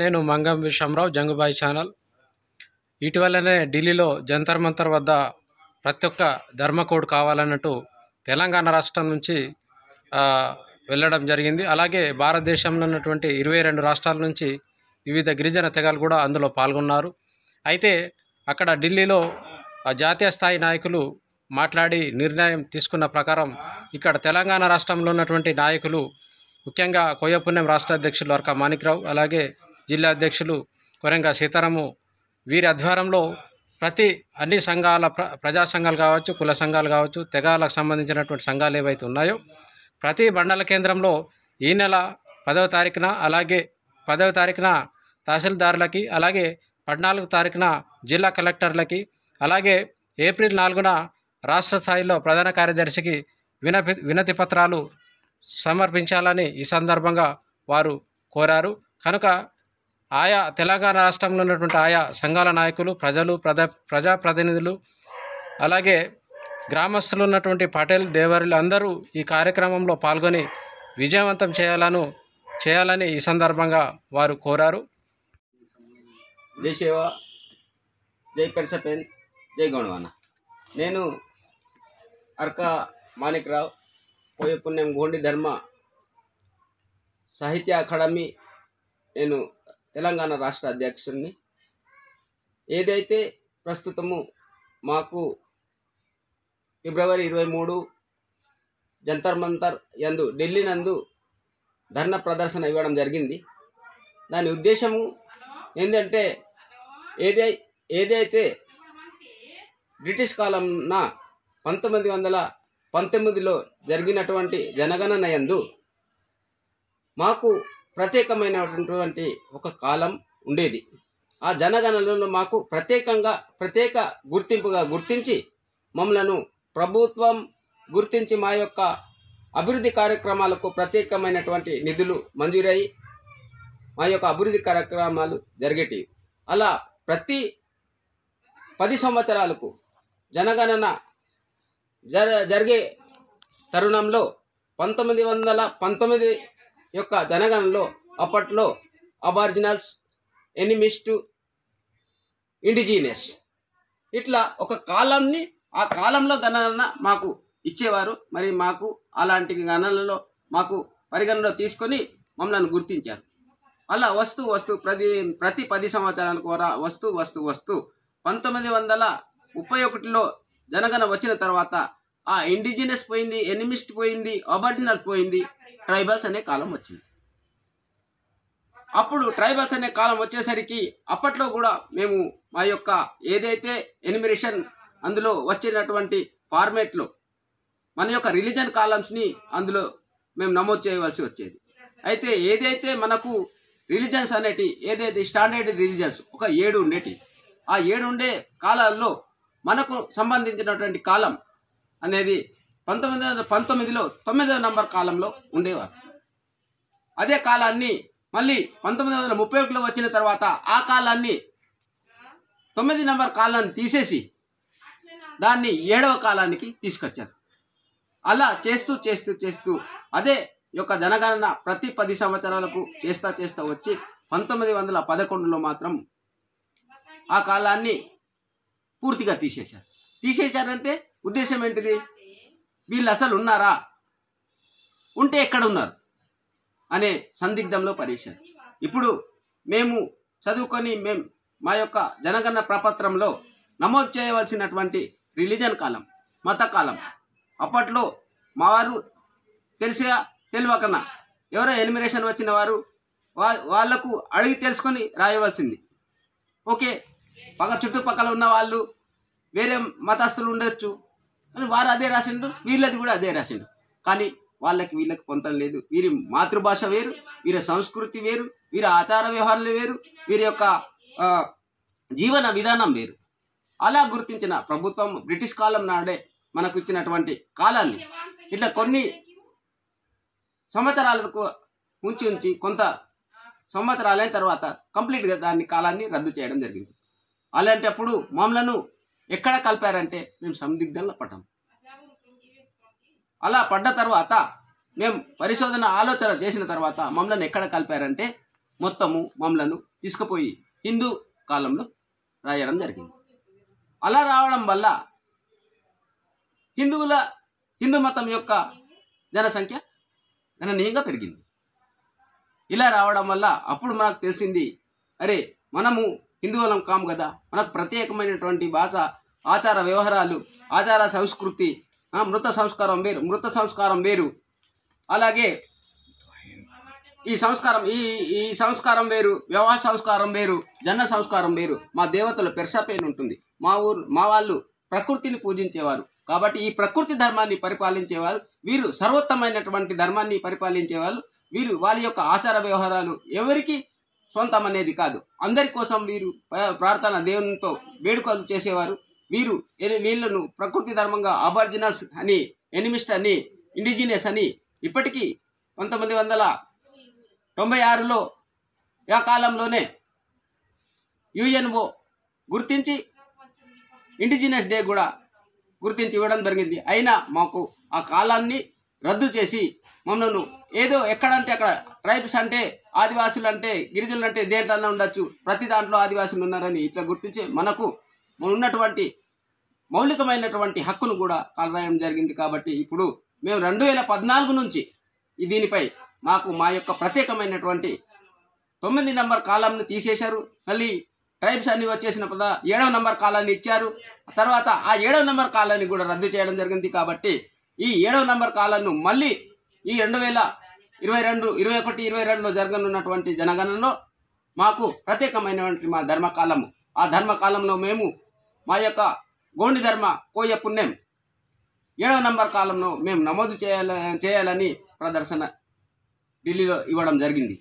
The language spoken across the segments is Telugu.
నేను మంగం విశ్వంరావు జంగుబాయి ఛానల్. ఇటీవలనే ఢిల్లీలో జంతర్ మంతర్ వద్ద ప్రతి ఒక్క ధర్మ కోడ్ కావాలన్నట్టు తెలంగాణ రాష్ట్రం నుంచి వెళ్ళడం జరిగింది. అలాగే భారతదేశంలో ఉన్నటువంటి 22 రాష్ట్రాల నుంచి వివిధ గిరిజన తెగలు కూడా అందులో పాల్గొన్నారు. అయితే అక్కడ ఢిల్లీలో జాతీయ స్థాయి నాయకులు మాట్లాడి నిర్ణయం తీసుకున్న ప్రకారం ఇక్కడ తెలంగాణ రాష్ట్రంలో ఉన్నటువంటి నాయకులు, ముఖ్యంగా కోయపుణ్యం రాష్ట్ర అధ్యక్షులు అర్క మాణిక్రావు, అలాగే జిల్లా అధ్యక్షులు కొరంగా సీతారాము, వీరి ఆధ్వర్యంలో అన్ని సంఘాల ప్రజా సంఘాలు కావచ్చు, కుల సంఘాలు కావచ్చు, తెగాలకు సంబంధించినటువంటి సంఘాలు ఏవైతే ఉన్నాయో ప్రతి మండల కేంద్రంలో ఈ నెల 10వ తారీఖున, అలాగే 10వ తారీఖున తహసీల్దారులకి, అలాగే 14వ తారీఖున జిల్లా కలెక్టర్లకి, అలాగే ఏప్రిల్ 4న రాష్ట్ర స్థాయిలో ప్రధాన కార్యదర్శికి వినతి పత్రాలు సమర్పించాలని ఈ సందర్భంగా వారు కోరారు. కనుక ఆయా తెలంగాణ రాష్ట్రంలో ఉన్నటువంటి ఆయా సంఘాల నాయకులు, ప్రజాప్రతినిధులు, అలాగే గ్రామస్తులు ఉన్నటువంటి పటేల్, దేవరులు అందరూ ఈ కార్యక్రమంలో పాల్గొని విజయవంతం చేయాలని ఈ సందర్భంగా వారు కోరారు. జై సేవ, జై పెర్సపెన్, జై గౌణవాన. నేను అర్క మాణిక్రావు, కోయపుణ్యం గోండి ధర్మ సాహిత్య అకాడమీ, నేను తెలంగాణ రాష్ట్ర అధ్యక్షుడిని. ఏదైతే ప్రస్తుతము మాకు ఫిబ్రవరి 23 జంతర్ మంతర్ యందు ఢిల్లీ నందు ధర్నా ప్రదర్శన ఇవ్వడం జరిగింది. దాని ఉద్దేశము ఏంటంటే ఏదైతే బ్రిటిష్ కాలంన 1919లో జరిగినటువంటి జనగణన యందు మాకు ప్రత్యేకమైనటువంటి ఒక కాలం ఉండేది. ఆ జనగణనలో మాకు ప్రత్యేక గుర్తింపుగా గుర్తించి మమ్మలను ప్రభుత్వం గుర్తించి మా యొక్క అభివృద్ధి కార్యక్రమాలకు ప్రత్యేకమైనటువంటి నిధులు మంజూరయ్యి మా యొక్క అభివృద్ధి కార్యక్రమాలు జరిగేటివి. అలా ప్రతి 10 సంవత్సరాలకు జనగణన జరిగే తరుణంలో 1919 యొక్క జనగణనలో అప్పట్లో అబార్జినల్స్, ఎనిమిస్ట్, ఇండిజినస్ ఇట్లా ఒక కాలంని, ఆ కాలంలో గణన మాకు ఇచ్చేవారు. మరి మాకు అలాంటి గణనలలో మాకు పరిగణలో తీసుకొని మమ్మల్ని గుర్తించారు. అలా వస్తూ ప్రతి 10 సంవత్సరాలకు వస్తూ 1931లో జనగణన వచ్చిన తర్వాత ఆ ఇండిజినస్ పోయింది, ఎనిమిస్ట్ పోయింది, అబార్జినల్ పోయింది, ట్రైబల్స్ అనే కాలం వచ్చింది. అప్పుడు ట్రైబల్స్ అనే కాలం వచ్చేసరికి అప్పట్లో కూడా మేము మా యొక్క ఏదైతే ఎనిమిరేషన్ అందులో వచ్చినటువంటి ఫార్మేట్లో మన యొక్క రిలీజన్ కాలమ్స్ని అందులో మేము నమోదు చేయవలసి వచ్చేది. అయితే ఏదైతే మనకు రిలీజన్స్ అనేటి ఏదైతే స్టాండర్డ్ రిలీజన్స్ ఒక 7 ఉండేటి, ఆ 7 ఉండే కాలాల్లో మనకు సంబంధించినటువంటి కాలం అనేది 1919లో 9వ నంబర్ కాలంలో ఉండేవారు. అదే కాలాన్ని మళ్ళీ 1931లో వచ్చిన తర్వాత ఆ కాలాన్ని 9 నంబర్ కాలాన్ని తీసేసి దాన్ని 7వ కాలానికి తీసుకొచ్చారు. అలా చేస్తూ అదే యొక్క జనగణన ప్రతి 10 సంవత్సరాలకు చేస్తా వచ్చి 1911లో మాత్రం ఆ కాలాన్ని పూర్తిగా తీసేశారంటే ఉద్దేశం ఏంటిది? వీళ్ళు అసలు ఉన్నారా, ఉంటే ఎక్కడ ఉన్నారు అనే సందిగ్ధంలో పడేశారు. ఇప్పుడు మేము చదువుకొని మా యొక్క జనగణన ప్రపత్రంలో నమోదు చేయవలసినటువంటి రిలీజన్ కాలం, మత కాలం అప్పట్లో మా వారు తెలియకన్నా ఎవరో ఎనిమిరేషన్ వచ్చిన వారు వాళ్లకు అడిగి తెలుసుకొని రాయవలసింది. ఓకే, చుట్టుపక్కల ఉన్న వాళ్ళు వేరే మతస్థులు ఉండొచ్చు అని వారు అదే రాసిండు, వీళ్ళది కూడా అదే రాసిండు. కానీ వీళ్ళకి పొంతం లేదు. వీరి మాతృభాష వేరు, వీరి సంస్కృతి వేరు, వీరి ఆచార వ్యవహారాలు వేరు, వీరి యొక్క జీవన విధానం వేరు. అలా గుర్తించిన ప్రభుత్వం బ్రిటిష్ కాలం నాడే మనకు ఇచ్చినటువంటి కాలాన్ని ఇట్లా కొన్ని సంవత్సరాలకు ఉంచి కొంత సంవత్సరాలైన తర్వాత కంప్లీట్గా దాన్ని కాలాన్ని రద్దు చేయడం జరిగింది. అలాంటప్పుడు మమ్మలను ఎక్కడ కలిపారంటే మేము సందిగ్ధంలో పడ్డాం. అలా పడ్డ తర్వాత మేము పరిశోధన ఆలోచన చేసిన తర్వాత మమ్మల్ని ఎక్కడ కలిపారంటే మొత్తము మమ్మలను తీసుకుపోయి హిందూ కాలంలో రాయడం జరిగింది. అలా రావడం వల్ల హిందూ మతం యొక్క జనసంఖ్య గణనీయంగా పెరిగింది. ఇలా రావడం వల్ల అప్పుడు మనకు తెలిసింది, అరే మనము హిందువులం కాము కదా, మనకు ప్రత్యేకమైనటువంటి భాష, ఆచార వ్యవహారాలు, ఆచార సంస్కృతి, మృత సంస్కారం వేరు, అలాగే ఈ సంస్కారం వేరు, వ్యవహార సంస్కారం వేరు, జన సంస్కారం వేరు. మా దేవతల పెర్సపేన్ ఉంటుంది. మా వాళ్ళు ప్రకృతిని పూజించేవారు కాబట్టి ఈ ప్రకృతి ధర్మాన్ని పరిపాలించేవారు వీరు, సర్వోత్తమైనటువంటి ధర్మాన్ని పరిపాలించేవాళ్ళు వీరు. వాళ్ళ యొక్క ఆచార వ్యవహారాలు ఎవరికి సొంతం అనేది కాదు, అందరి కోసం వీరు ప్రార్థన దేవునితో వేడుకలు చేసేవారు. వీళ్ళను ప్రకృతి ధర్మంగా అబార్జినల్స్ అని, ఎనిమిస్ట్ అని, ఇండిజినియస్ అని ఇప్పటికీ 1996లో ఆ కాలంలోనే యుఎన్ఓ గుర్తించి ఇండిజినియస్ డే కూడా గుర్తించి ఇవ్వడం జరిగింది. అయినా మాకు ఆ కాలాన్ని రద్దు చేసి మమ్మల్ని ఏదో ఎక్కడంటే అక్కడ ట్రైబ్స్ అంటే, ఆదివాసులు అంటే, గిరిజనులు అంటే దేంట్లోనే ఉండొచ్చు, ప్రతి దాంట్లో ఆదివాసులు ఉన్నారని ఇట్లా గుర్తించి మనకు ఉన్నటువంటి మౌలికమైనటువంటి హక్కును కూడా కాలరాయడం జరిగింది. కాబట్టి ఇప్పుడు మేము 2014 నుంచి దీనిపై మాకు మా యొక్క ప్రత్యేకమైనటువంటి 9 నంబర్ కాలంని తీసేశారు. మళ్ళీ ట్రైబ్స్ అన్ని వచ్చేసిన 7వ నంబర్ కాలాన్ని ఇచ్చారు. తర్వాత ఆ 7వ నంబర్ కాలాన్ని కూడా రద్దు చేయడం జరిగింది. కాబట్టి ఈ 7వ నంబర్ కాలాన్ని మళ్ళీ ఈ 2022, 21, 22లో జరగనున్నటువంటి జనగణనలో మాకు ప్రత్యేకమైనటువంటి మా ధర్మకాలము, ఆ ధర్మకాలంలో మేము మా యొక్క గోండి ధర్మ కోయ పుణ్యం 7వ నంబర్ కాలంలో మేము నమోదు చేయాలని ప్రదర్శన ఢిల్లీలో ఇవ్వడం జరిగింది.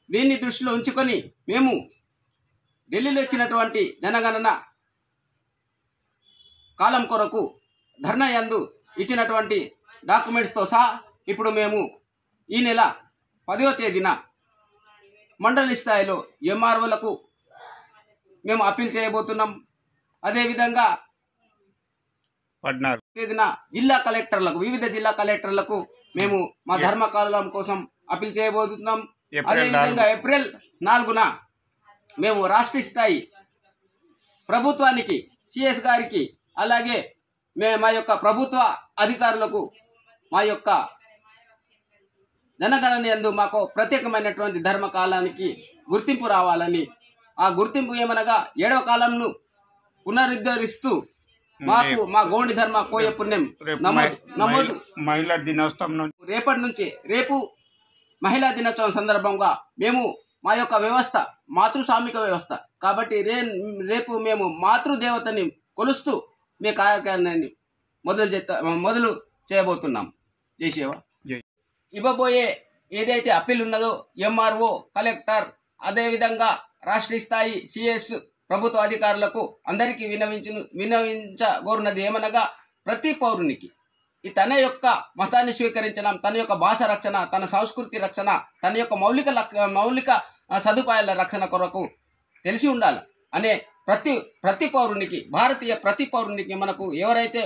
దీన్ని దృష్టిలో ఉంచుకొని మేము ఢిల్లీలో ఇచ్చినటువంటి జనగణన కాలం కొరకు ధర్నా యందు ఇచ్చినటువంటి డాక్యుమెంట్స్తో సహా ఇప్పుడు మేము ఈ నెల 10వ తేదీన మండలి స్థాయిలో ఎంఆర్ఓలకు మేము అప్పీల్ చేయబోతున్నాం. అదేవిధంగా 14 తేదీన వివిధ జిల్లా కలెక్టర్లకు మేము మా ధర్మకాలం కోసం అప్పీల్ చేయబోతున్నాం. అదేవిధంగా ఏప్రిల్ 4న మేము రాష్ట్ర స్థాయి ప్రభుత్వానికి, సిఎస్ గారికి, అలాగే మా యొక్క ప్రభుత్వ అధికారులకు మా యొక్క జనగణన యందు మాకు ప్రత్యేకమైనటువంటి ధర్మకాలానికి గుర్తింపు రావాలని, ఆ గుర్తింపు ఏమనగా 7వ కాలంను పునరుద్ధరిస్తూ మాకు మా గోండి ధర్మ కోయ పుణ్యం నమోదు మహిళా దినోత్సవం రేపు మహిళా దినోత్సవం సందర్భంగా మేము మా యొక్క వ్యవస్థ మాతృస్వామిక వ్యవస్థ కాబట్టి రేపు మేము మాతృదేవతని కొలుస్తూ మీ కార్యక్రమాన్ని మొదలు చేయబోతున్నాం. జై సేవ. ఇవ్వబోయే ఏదైతే అప్పీల్ ఉన్నదో ఎంఆర్ఓ, కలెక్టర్, అదేవిధంగా రాష్ట్ర స్థాయి సిఎస్ ప్రభుత్వ అధికారులకు అందరికీ విన్నవించగోరున్నది ఏమనగా, ప్రతి పౌరునికి తన యొక్క మతాన్ని స్వీకరించడం, తన యొక్క భాష రక్షణ, తన సంస్కృతి రక్షణ, తన యొక్క మౌలిక సదుపాయాల రక్షణ కొరకు తెలిసి ఉండాలి అనే ప్రతి పౌరునికి, భారతీయ ప్రతి పౌరునికి మనకు ఎవరైతే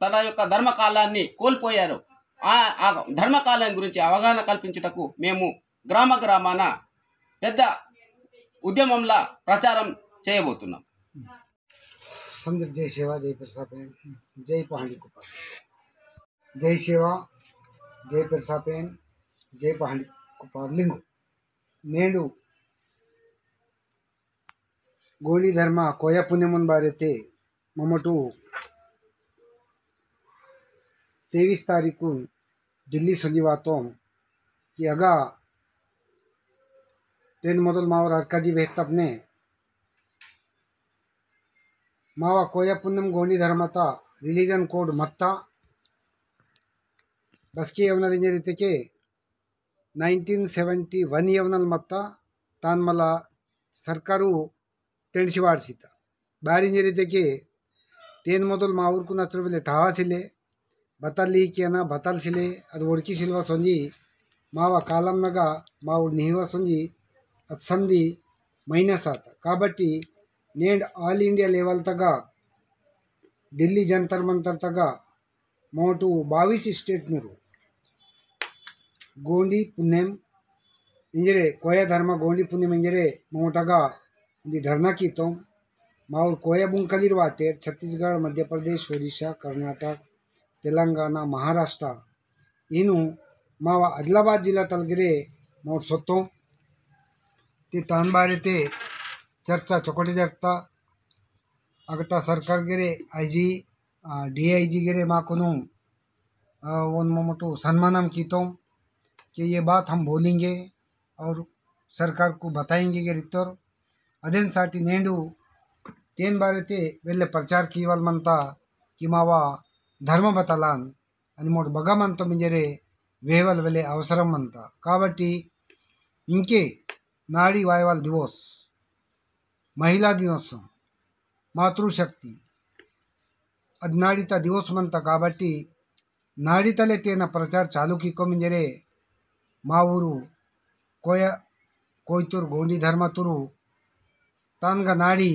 తన యొక్క ధర్మకాలాన్ని కోల్పోయారో ఆ ధర్మకాలం గురించి అవగాహన కల్పించుటకు మేము గ్రామాన పెద్ద ఉద్యమంలా ప్రచారం చేయబోతున్నాం. समझ जय सेवा जय प्रसापेन जय पहाड़ी कुपार जय सेवा जय प्रसापेन जय पहाड़ी कुपार लिंगो नेडु गोली धर्म कोया पुण्यमुन बारेते ममटू 23 तारीख को दिल्ली संजीवातों कि अगा तेन मोदल मावर अर्काजी वेहतपने मावा कोया पुण्यम गोंडी धर्मता रिलीजन कोड मत्ता बसकी यवनल इंजरीते के 1971 यवनल मत्ता तान मला सरकारू तेंडसी वाड़सीता बारी इंजरीते के तेन मोदल मावर को नचरविले ठावासिले बतली कियना बतल सिले ಅದು ಒಡಕಿ ಸಿಲ್ವಾ ಸೊಂಜಿ ಮಾವ ಕಾಲಂನಗ ಮಾವು ನಿಹಿವ ಸೊಂಜಿ ಅದು ಸಂಧಿ ಮೈನಸ್ ಆತ కాబట్టి నేడ్ ఆల్ ఇండియా లెవెల్ తగ ఢిల్లీ జంతర్ మంతర్ తగ మోటు 22 స్టేట్ నూరు గోండి పుణ్యం इंजरे कोया धर्म गोंडी पुण्य इंजरे मोटगा इंदी धरना की तो माउर कोया बुंकलिरवाते छत्तीसगढ़ मध्य प्रदेश ओडिशा कर्नाटक तेलंगाना महाराष्ट्र इनु मावा आदिलाबाद जिला तलगिरे मोर सोतो ते तान बारे ते चर्चा चौकटे जगता अगटा सरकार गिरे आईजी डीआईजी गिरे माकुनु वन मोमोटो सम्मानम की तो कि ये बात हम बोलेंगे और सरकार को बताएंगे कि रितोर अदेन साटी नेंडू तेन बारे ते वेल्ले प्रचार कीवल मनता कि मावा धर्म बतलान अनि मोट बगा मनतो मिंजरे वेवल वेले अवसरम मनता काबट्टी इंके नाड़ी वायवल दिवस महिला दिनोत्सव मातृशक्ति अदनाड़ीता दिवस मनता काबट्टी नाड़ीतले तेन प्रचार चालू की को मिंजरे मा ऊरू कोया कोयतुर गोंडी धर्म तुरु तानगा नाड़ी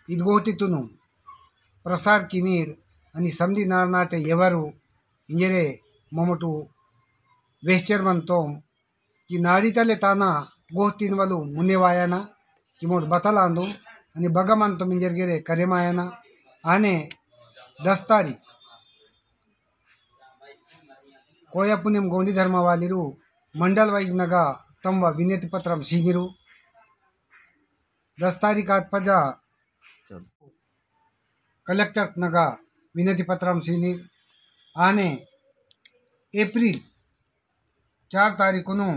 इदगोटी तुनु प्रसार किनीर अनि समधी नारनाटे एवरू इंजरे मोमटू वेश्चर मनतोम कि नाड़ी तले ताना गोहतीन वलु मुन्नेवायाना कि मोट बतलांदू अनि बगमंतो मिंजर गिरे करेमायाना आने 10 तारीख कोया पुण्यम गोंडी धर्म वालिरू मंडल वाइज नगा तम विनति पत्रम सीनिरू 10 तारीख आत पजा कलेक्टर नगा विनति पत्रम सीनिर आने एप्रिल 4 तारीखुनु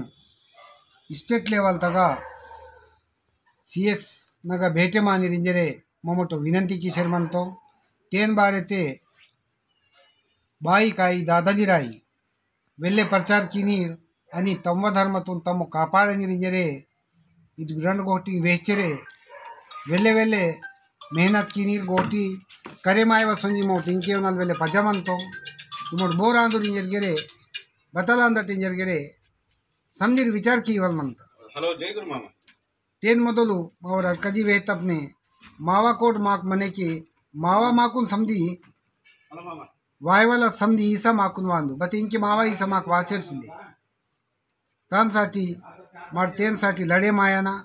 स्टेट लेवल तगा सीएस नगा भेटे मानिरिंजरे मोमोटो विनंती की शर्मंतो तेन बारे ते बाई काई दादाजी राई वेल्ले प्रचार किनीर अनि तम्व धर्मतून तमो कापाडनिरिंजरे इद ग्रंड गोटी वेचरे वेल्ले वेल्ले मेहनत किनीर गोटी करे माय वसुंजी मोट इंके उनल वेल्ले पजमंतो मोट बोर आंदुरिंजर गिरे बतलांदट इंजर गिरे समझिर विचार की वल मंता हेलो जय गुरु मामा तेन मोदलू और अरकजी वेतपने मावा कोट माक मने की मावा माकुन समधी हेलो मामा वायवल समधी ईसा माकुन वांदू बट इनके मावा ईसा माक वाचेरसिले तानसाठी मार तेनसाठी लढे मायाना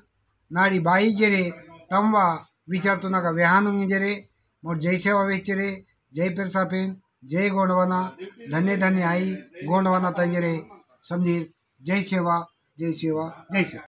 नाडी बाई गेरे तमवा विचारतो नका वेहानु इंजरे मोर जय सेवा वेचरे जय पेरसापेन जय गोंडवाना धन्य धन्य आई गोंडवाना तंजरे समझीर जय सेवा जय सेवा जय सेवा।